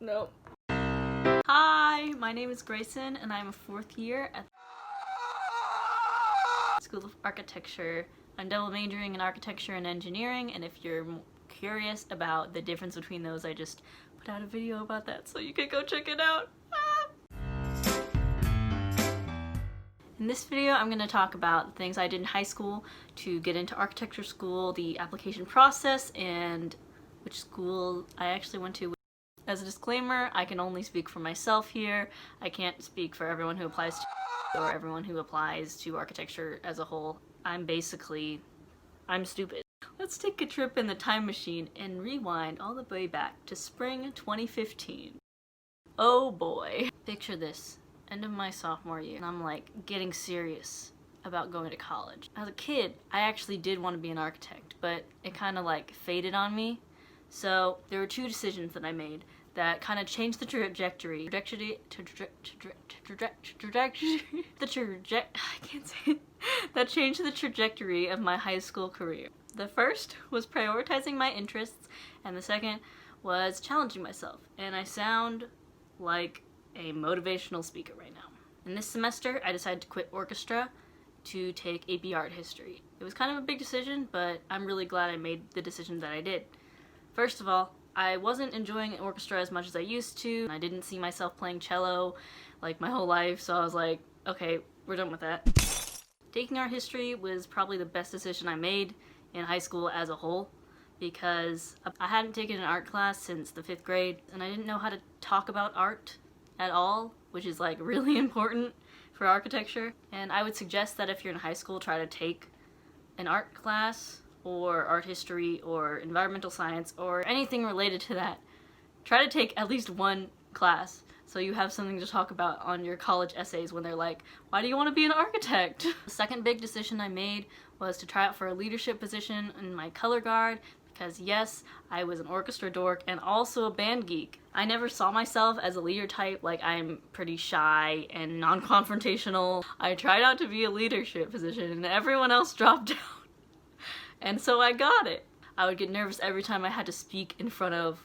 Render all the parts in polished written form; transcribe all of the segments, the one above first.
No. Hi, my name is Grayson and I'm a 4th year at the School of Architecture. I'm double majoring in architecture and engineering, and if you're curious about the difference between those, I just put out a video about that, so you can go check it out. In this video, I'm going to talk about the things I did in high school to get into architecture school, the application process, and which school I actually went to. As a disclaimer, I can only speak for myself here. I can't speak for everyone who applies to or everyone who applies to architecture as a whole. I'm stupid. Let's take a trip in the time machine and rewind all the way back to spring 2015. Oh boy. Picture this. End of my sophomore year, and I'm like getting serious about going to college. As a kid, I actually did want to be an architect, but it kind of like faded on me. So there were two decisions that I made that kind of changed the trajectory. I can't say it. That changed the trajectory of my high school career. The first was prioritizing my interests, and the second was challenging myself. And I sound like a motivational speaker right now. In this semester, I decided to quit orchestra to take AP Art History. It was kind of a big decision, but I'm really glad I made the decision that I did. First of all, I wasn't enjoying orchestra as much as I used to. I didn't see myself playing cello like my whole life, so I was like, okay, we're done with that. Taking art history was probably the best decision I made in high school as a whole, because I hadn't taken an art class since the 5th grade, and I didn't know how to talk about art at all, which is like really important for architecture. And I would suggest that if you're in high school, try to take an art class or art history or environmental science or anything related to that. Try to take at least one class so you have something to talk about on your college essays when they're like, why do you want to be an architect? The second big decision I made was to try out for a leadership position in my color guard, because yes, I was an orchestra dork and also a band geek. I never saw myself as a leader type. Like, I'm pretty shy and non-confrontational. I tried out to be a leadership position and everyone else dropped out. And so I got it. I would get nervous every time I had to speak in front of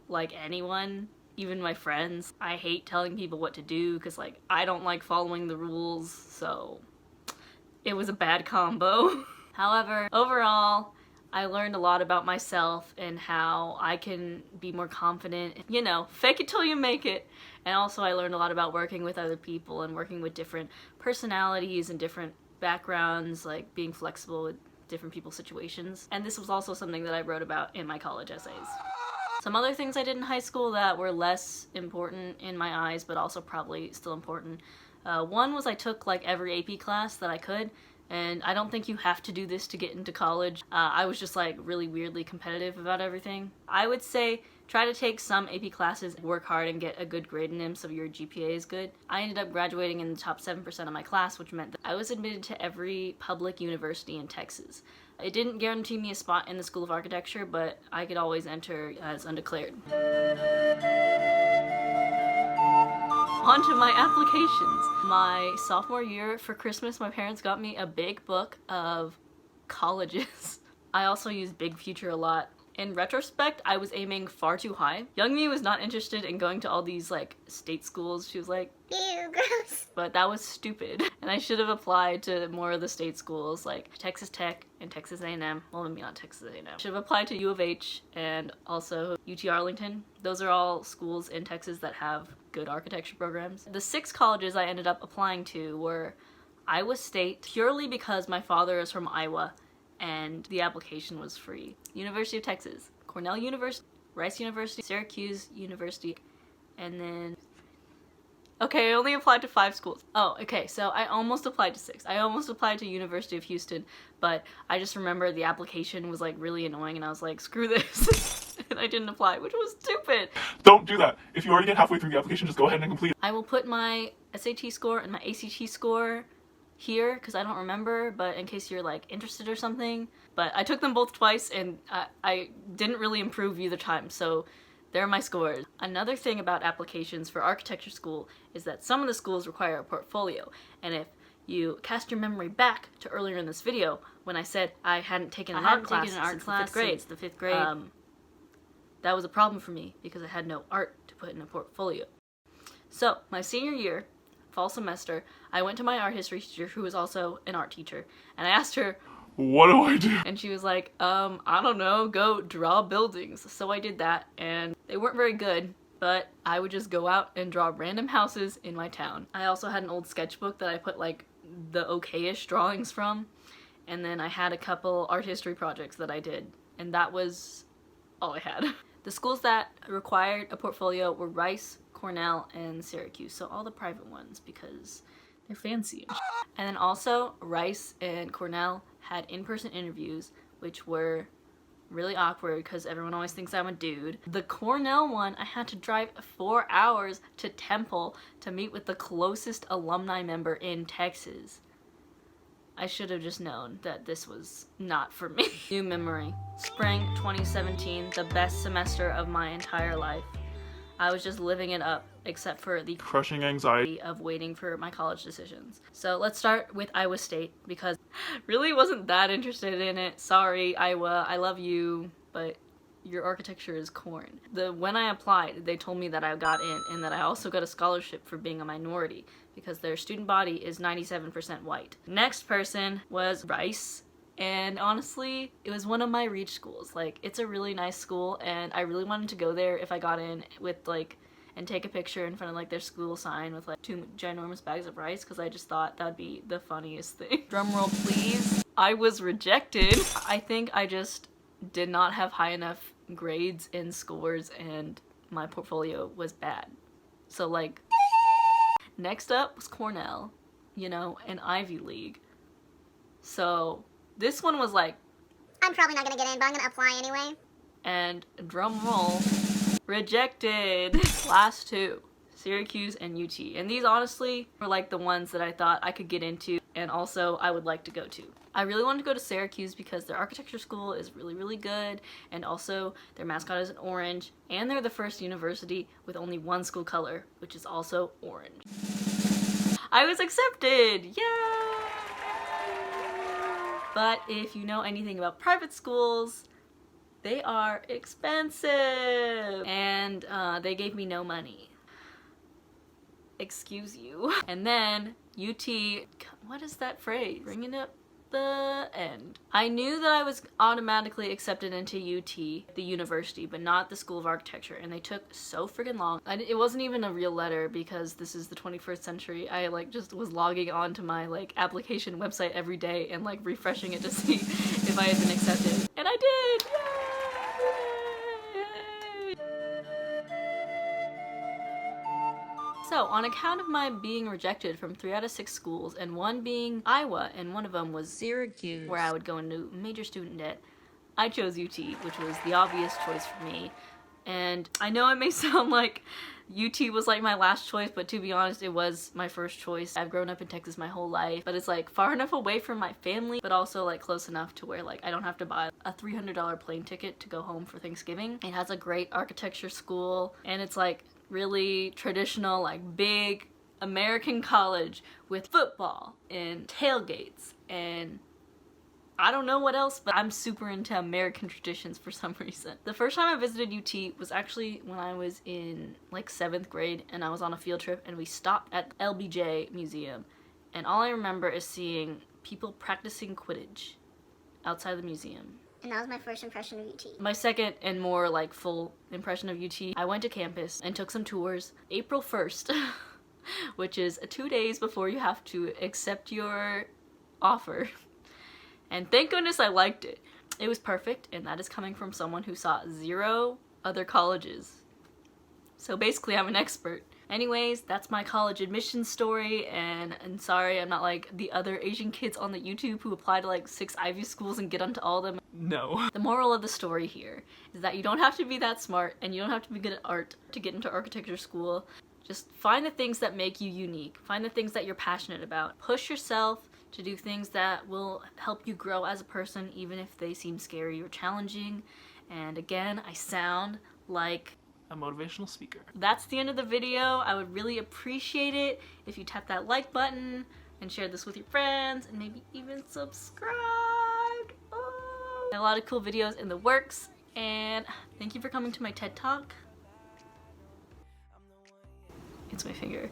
like anyone, even my friends. I hate telling people what to do because like I don't like following the rules, so it was a bad combo. However, overall, I learned a lot about myself and how I can be more confident. You know, fake it till you make it. And also I learned a lot about working with other people and working with different personalities and different backgrounds, like being flexible with different people's situations. And this was also something that I wrote about in my college essays. Some other things I did in high school that were less important in my eyes, but also probably still important. One was I took like every AP class that I could. And I don't think you have to do this to get into college. I was just like really weirdly competitive about everything. I would say try to take some AP classes, work hard, and get a good grade in them so your GPA is good. I ended up graduating in the top 7% of my class, which meant that I was admitted to every public university in Texas. It didn't guarantee me a spot in the School of Architecture, but I could always enter as undeclared. On to my applications. My sophomore year for Christmas, my parents got me a big book of colleges. I also used Big Future a lot. In retrospect, I was aiming far too high. Young me was not interested in going to all these like state schools. She was like, ew, gross. But that was stupid. And I should have applied to more of the state schools like Texas Tech and Texas A&M. Well, maybe not Texas A&M. Should have applied to U of H and also UT Arlington. Those are all schools in Texas that have good architecture programs. The 6 colleges I ended up applying to were Iowa State, purely because my father is from Iowa and the application was free. University of Texas, Cornell University, Rice University, Syracuse University, and then... Okay, I only applied to 5 schools. Oh, okay, so I almost applied to 6. I almost applied to University of Houston, but I just remember the application was like really annoying and I was like, screw this. And I didn't apply, which was stupid. Don't do that. If you already get halfway through the application, just go ahead and complete it. I will put my SAT score and my ACT score here because I don't remember, but in case you're like interested or something. But I took them both twice and I didn't really improve either time, so there are my scores. Another thing about applications for architecture school is that some of the schools require a portfolio, and if you cast your memory back to earlier in this video when I said I hadn't taken an art class since the 5th grade, that was a problem for me because I had no art to put in a portfolio. So my senior year, fall semester, I went to my art history teacher, who was also an art teacher, and I asked her, what do I do? and she was like, I don't know, go draw buildings. So I did that, and they weren't very good, but I would just go out and draw random houses in my town. I also had an old sketchbook that I put like the okay-ish drawings from, and then I had a couple art history projects that I did, and that was all I had. The schools that required a portfolio were Rice, Cornell, and Syracuse, so all the private ones because they're fancy. And then also Rice and Cornell had in-person interviews, which were really awkward because everyone always thinks I'm a dude. The Cornell one, I had to drive 4 hours to Temple to meet with the closest alumni member in Texas. I should have just known that this was not for me. New memory. Spring 2017, the best semester of my entire life. I was just living it up, except for the Crushing anxiety of waiting for my college decisions. So let's start with Iowa State, because really wasn't that interested in it. Sorry, Iowa, I love you, but your architecture is corn. When I applied, they told me that I got in and that I also got a scholarship for being a minority because their student body is 97% white. Next person was Rice. And honestly, it was one of my reach schools. Like, it's a really nice school, and I really wanted to go there if I got in with, like, and take a picture in front of, like, their school sign with, like, 2 ginormous bags of rice, because I just thought that would be the funniest thing. Drumroll, please. I was rejected. I think I just did not have high enough grades and scores, and my portfolio was bad. So, like, next up was Cornell, you know, an Ivy League. So this one was like, I'm probably not gonna get in, but I'm gonna apply anyway. And drum roll, rejected. Last two, Syracuse and UT. And these honestly were like the ones that I thought I could get into and also I would like to go to. I really wanted to go to Syracuse because their architecture school is really, really good, and also their mascot is an orange, and they're the first university with only one school color, which is also orange. I was accepted! Yay! But if you know anything about private schools, they are expensive, and they gave me no money. Excuse you. And then UT, what is that phrase? Bringing up the end. I knew that I was automatically accepted into UT, the university, but not the School of Architecture, and they took so freaking long. It wasn't even a real letter because this is the 21st century. I like just was logging on to my like application website every day and like refreshing it to see if I had been accepted. And I did! Yay! So, on account of my being rejected from 3 out of 6 schools, and one being Iowa, and one of them was Syracuse, where I would go into major student debt, I chose UT, which was the obvious choice for me. And I know it may sound like UT was like my last choice, but to be honest, it was my first choice. I've grown up in Texas my whole life, but it's like far enough away from my family, but also like close enough to where like I don't have to buy a $300 plane ticket to go home for Thanksgiving. It has a great architecture school, and it's like really traditional, like big American college with football and tailgates and I don't know what else, but I'm super into American traditions for some reason. The first time I visited UT was actually when I was in like 7th grade, and I was on a field trip and we stopped at LBJ Museum, and all I remember is seeing people practicing Quidditch outside the museum. And that was my first impression of UT. My second and more like full impression of UT, I went to campus and took some tours April 1st, which is 2 days before you have to accept your offer. And thank goodness I liked it. It was perfect, and that is coming from someone who saw 0 other colleges. So basically I'm an expert. Anyways, that's my college admissions story, and sorry I'm not like the other Asian kids on the YouTube who apply to like 6 Ivy schools and get onto all of them. No. The moral of the story here is that you don't have to be that smart and you don't have to be good at art to get into architecture school. Just find the things that make you unique. Find the things that you're passionate about. Push yourself to do things that will help you grow as a person, even if they seem scary or challenging. And again, I sound like A motivational speaker. that's the end of the video. I would really appreciate it if you tap that like button and share this with your friends and maybe even subscribe. Oh. A lot of cool videos in the works, And thank you for coming to my TED Talk. It's my finger.